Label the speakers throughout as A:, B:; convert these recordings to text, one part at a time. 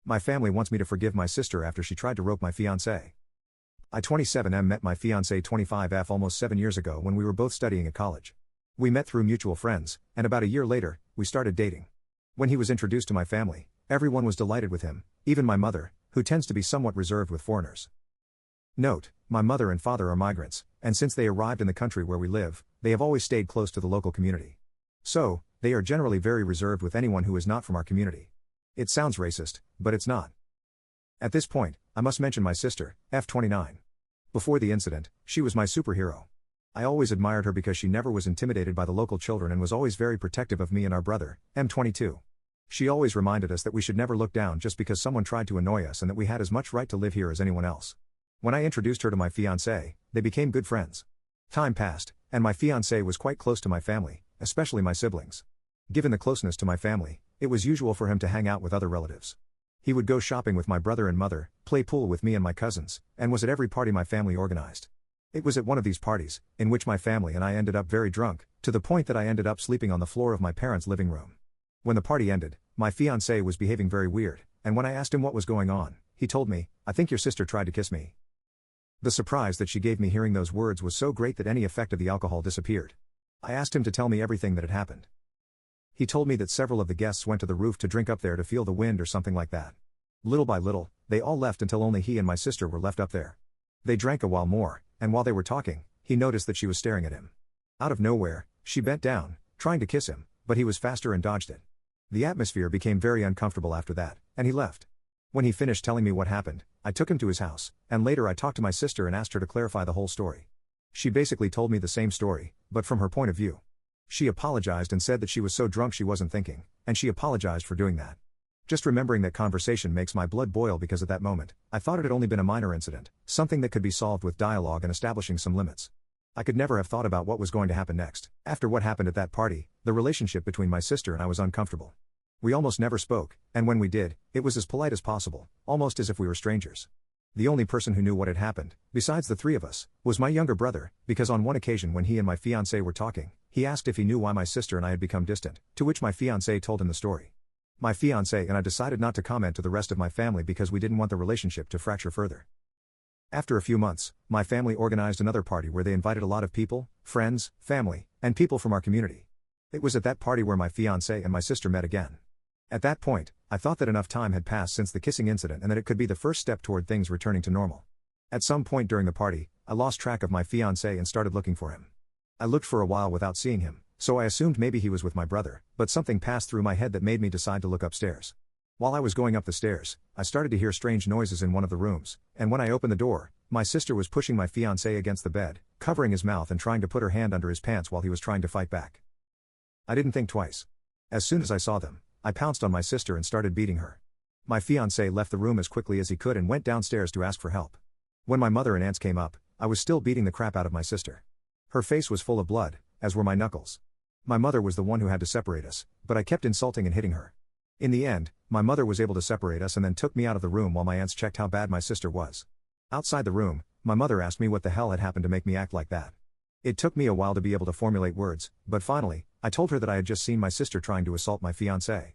A: My family wants me to forgive my sister after she tried to rope my fiancé. I 27M met my fiancé 25F almost 7 years ago when we were both studying at college. We met through mutual friends, and about a year later, we started dating. When he was introduced to my family, everyone was delighted with him, even my mother, who tends to be somewhat reserved with foreigners. Note, my mother and father are migrants, and since they arrived in the country where we live, they have always stayed close to the local community. So, they are generally very reserved with anyone who is not from our community. It sounds racist, but it's not. At this point, I must mention my sister, F29. Before the incident, she was my superhero. I always admired her because she never was intimidated by the local children and was always very protective of me and our brother, M22. She always reminded us that we should never look down just because someone tried to annoy us and that we had as much right to live here as anyone else. When I introduced her to my fiancé, they became good friends. Time passed, and my fiancé was quite close to my family, especially my siblings. Given the closeness to my family, it was usual for him to hang out with other relatives. He would go shopping with my brother and mother, play pool with me and my cousins, and was at every party my family organized. It was at one of these parties, in which my family and I ended up very drunk, to the point that I ended up sleeping on the floor of my parents' living room. When the party ended, my fiancé was behaving very weird, and when I asked him what was going on, he told me, "I think your sister tried to kiss me." The surprise that she gave me hearing those words was so great that any effect of the alcohol disappeared. I asked him to tell me everything that had happened. He told me that several of the guests went to the roof to drink up there to feel the wind or something like that. Little by little, they all left until only he and my sister were left up there. They drank a while more, and while they were talking, he noticed that she was staring at him. Out of nowhere, she bent down, trying to kiss him, but he was faster and dodged it. The atmosphere became very uncomfortable after that, and he left. When he finished telling me what happened, I took him to his house, and later I talked to my sister and asked her to clarify the whole story. She basically told me the same story, but from her point of view. She apologized and said that she was so drunk she wasn't thinking, and she apologized for doing that. Just remembering that conversation makes my blood boil because at that moment, I thought it had only been a minor incident, something that could be solved with dialogue and establishing some limits. I could never have thought about what was going to happen next. After what happened at that party, the relationship between my sister and I was uncomfortable. We almost never spoke, and when we did, it was as polite as possible, almost as if we were strangers. The only person who knew what had happened, besides the three of us, was my younger brother, because on one occasion when he and my fiancé were talking, he asked if he knew why my sister and I had become distant, to which my fiancé told him the story. My fiancé and I decided not to comment to the rest of my family because we didn't want the relationship to fracture further. After a few months, my family organized another party where they invited a lot of people, friends, family, and people from our community. It was at that party where my fiancé and my sister met again. At that point, I thought that enough time had passed since the kissing incident and that it could be the first step toward things returning to normal. At some point during the party, I lost track of my fiancé and started looking for him. I looked for a while without seeing him, so I assumed maybe he was with my brother, but something passed through my head that made me decide to look upstairs. While I was going up the stairs, I started to hear strange noises in one of the rooms, and when I opened the door, my sister was pushing my fiancé against the bed, covering his mouth and trying to put her hand under his pants while he was trying to fight back. I didn't think twice. As soon as I saw them, I pounced on my sister and started beating her. My fiancé left the room as quickly as he could and went downstairs to ask for help. When my mother and aunts came up, I was still beating the crap out of my sister. Her face was full of blood, as were my knuckles. My mother was the one who had to separate us, but I kept insulting and hitting her. In the end, my mother was able to separate us and then took me out of the room while my aunts checked how bad my sister was. Outside the room, my mother asked me what the hell had happened to make me act like that. It took me a while to be able to formulate words, but finally, I told her that I had just seen my sister trying to assault my fiancé.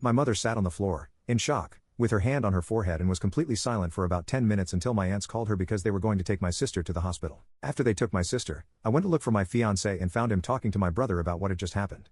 A: My mother sat on the floor, in shock, with her hand on her forehead and was completely silent for about 10 minutes until my aunts called her because they were going to take my sister to the hospital. After they took my sister, I went to look for my fiancé and found him talking to my brother about what had just happened.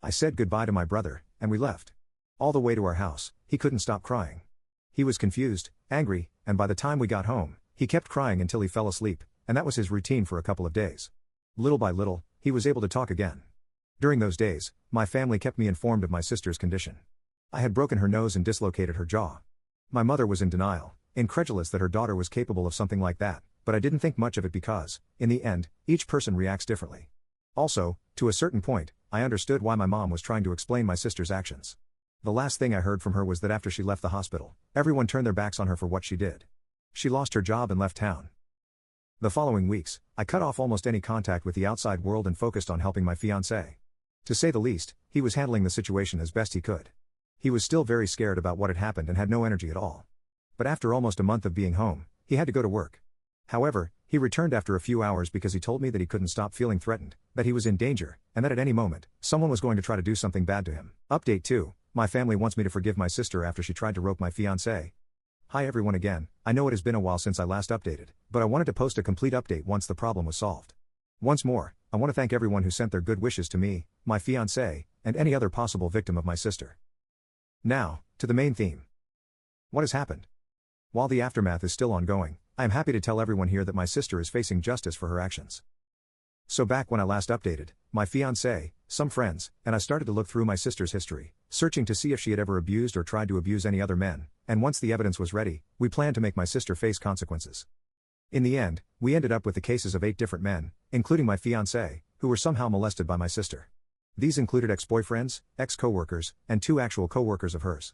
A: I said goodbye to my brother, and we left. All the way to our house, he couldn't stop crying. He was confused, angry, and by the time we got home, he kept crying until he fell asleep, and that was his routine for a couple of days. Little by little, he was able to talk again. During those days, my family kept me informed of my sister's condition. I had broken her nose and dislocated her jaw. My mother was in denial, incredulous that her daughter was capable of something like that, but I didn't think much of it because, in the end, each person reacts differently. Also, to a certain point, I understood why my mom was trying to explain my sister's actions. The last thing I heard from her was that after she left the hospital, everyone turned their backs on her for what she did. She lost her job and left town. The following weeks, I cut off almost any contact with the outside world and focused on helping my fiancé. To say the least, he was handling the situation as best he could. He was still very scared about what had happened and had no energy at all. But after almost a month of being home, he had to go to work. However, he returned after a few hours because he told me that he couldn't stop feeling threatened, that he was in danger, and that at any moment, someone was going to try to do something bad to him. Update 2. My family wants me to forgive my sister after she tried to rope my fiancé. Hi everyone again, I know it has been a while since I last updated, but I wanted to post a complete update once the problem was solved. Once more, I want to thank everyone who sent their good wishes to me, my fiancé, and any other possible victim of my sister. Now, to the main theme. What has happened? While the aftermath is still ongoing, I am happy to tell everyone here that my sister is facing justice for her actions. So back when I last updated, my fiancé, some friends, and I started to look through my sister's history, searching to see if she had ever abused or tried to abuse any other men, and once the evidence was ready, we planned to make my sister face consequences. In the end, we ended up with the cases of 8 different men, including my fiancé, who were somehow molested by my sister. These included ex-boyfriends, ex-coworkers, and 2 actual coworkers of hers.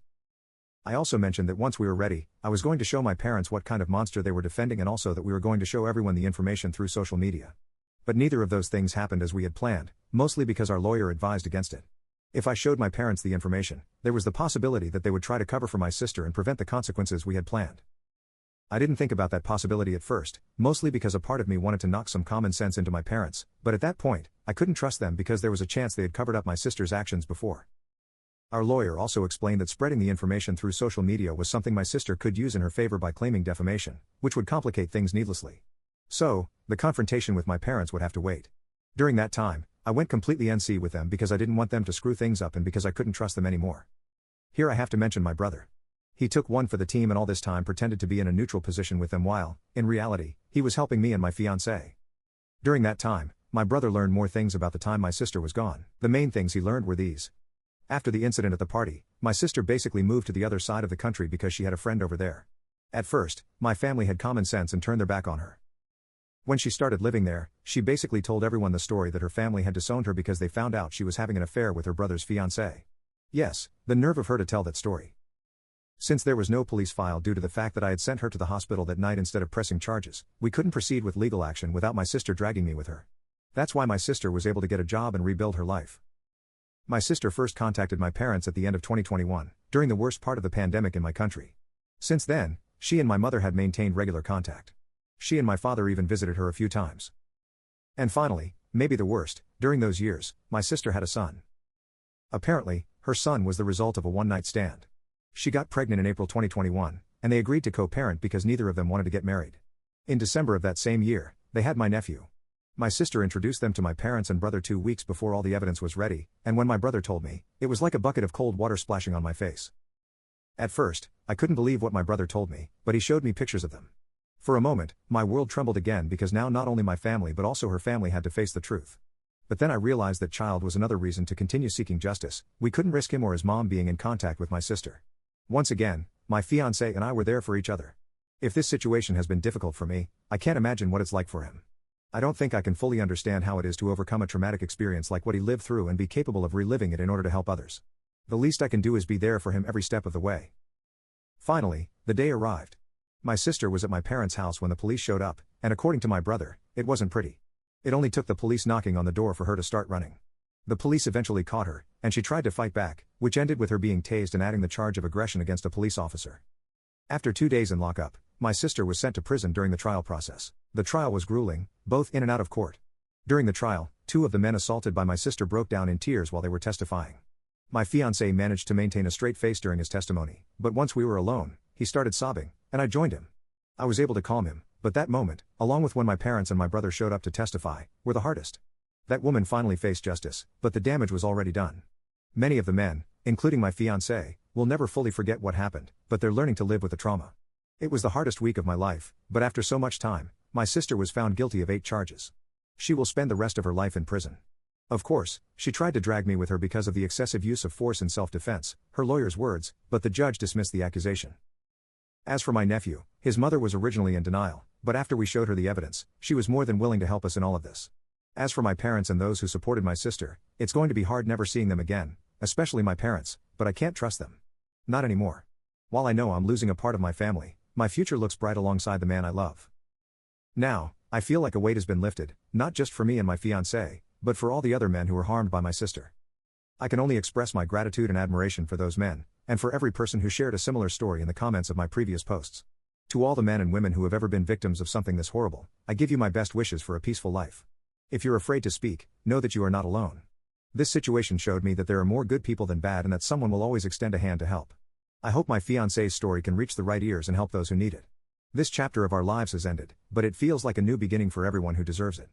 A: I also mentioned that once we were ready, I was going to show my parents what kind of monster they were defending and also that we were going to show everyone the information through social media. But neither of those things happened as we had planned, mostly because our lawyer advised against it. If I showed my parents the information, there was the possibility that they would try to cover for my sister and prevent the consequences we had planned. I didn't think about that possibility at first, mostly because a part of me wanted to knock some common sense into my parents, but at that point, I couldn't trust them because there was a chance they had covered up my sister's actions before. Our lawyer also explained that spreading the information through social media was something my sister could use in her favor by claiming defamation, which would complicate things needlessly. So, the confrontation with my parents would have to wait. During that time, I went completely NC with them because I didn't want them to screw things up and because I couldn't trust them anymore. Here I have to mention my brother. He took one for the team and all this time pretended to be in a neutral position with them while, in reality, he was helping me and my fiancé. During that time, my brother learned more things about the time my sister was gone. The main things he learned were these. After the incident at the party, my sister basically moved to the other side of the country because she had a friend over there. At first, my family had common sense and turned their back on her. When she started living there, she basically told everyone the story that her family had disowned her because they found out she was having an affair with her brother's fiancé. Yes, the nerve of her to tell that story. Since there was no police file due to the fact that I had sent her to the hospital that night instead of pressing charges, we couldn't proceed with legal action without my sister dragging me with her. That's why my sister was able to get a job and rebuild her life. My sister first contacted my parents at the end of 2021, during the worst part of the pandemic in my country. Since then, she and my mother had maintained regular contact. She and my father even visited her a few times. And finally, maybe the worst, during those years, my sister had a son. Apparently, her son was the result of a one-night stand. She got pregnant in April 2021, and they agreed to co-parent because neither of them wanted to get married. In December of that same year, they had my nephew. My sister introduced them to my parents and brother 2 weeks before all the evidence was ready, and when my brother told me, it was like a bucket of cold water splashing on my face. At first, I couldn't believe what my brother told me, but he showed me pictures of them. For a moment, my world trembled again because now not only my family but also her family had to face the truth. But then I realized that child was another reason to continue seeking justice. We couldn't risk him or his mom being in contact with my sister. Once again, my fiancé and I were there for each other. If this situation has been difficult for me, I can't imagine what it's like for him. I don't think I can fully understand how it is to overcome a traumatic experience like what he lived through and be capable of reliving it in order to help others. The least I can do is be there for him every step of the way. Finally, the day arrived. My sister was at my parents' house when the police showed up, and according to my brother, it wasn't pretty. It only took the police knocking on the door for her to start running. The police eventually caught her, and she tried to fight back, which ended with her being tased and adding the charge of aggression against a police officer. After 2 days in lockup, my sister was sent to prison during the trial process. The trial was grueling, both in and out of court. During the trial, 2 of the men assaulted by my sister broke down in tears while they were testifying. My fiancé managed to maintain a straight face during his testimony, but once we were alone, he started sobbing, and I joined him. I was able to calm him, but that moment, along with when my parents and my brother showed up to testify, were the hardest. That woman finally faced justice, but the damage was already done. Many of the men, including my fiancé, will never fully forget what happened, but they're learning to live with the trauma. It was the hardest week of my life, but after so much time, my sister was found guilty of 8 charges. She will spend the rest of her life in prison. Of course, she tried to drag me with her because of the excessive use of force in self-defense, her lawyer's words, but the judge dismissed the accusation. As for my nephew, his mother was originally in denial, but after we showed her the evidence, she was more than willing to help us in all of this. As for my parents and those who supported my sister, it's going to be hard never seeing them again, especially my parents, but I can't trust them. Not anymore. While I know I'm losing a part of my family, my future looks bright alongside the man I love. Now, I feel like a weight has been lifted, not just for me and my fiancé, but for all the other men who were harmed by my sister. I can only express my gratitude and admiration for those men, and for every person who shared a similar story in the comments of my previous posts. To all the men and women who have ever been victims of something this horrible, I give you my best wishes for a peaceful life. If you're afraid to speak, know that you are not alone. This situation showed me that there are more good people than bad and that someone will always extend a hand to help. I hope my fiancé's story can reach the right ears and help those who need it. This chapter of our lives has ended, but it feels like a new beginning for everyone who deserves it.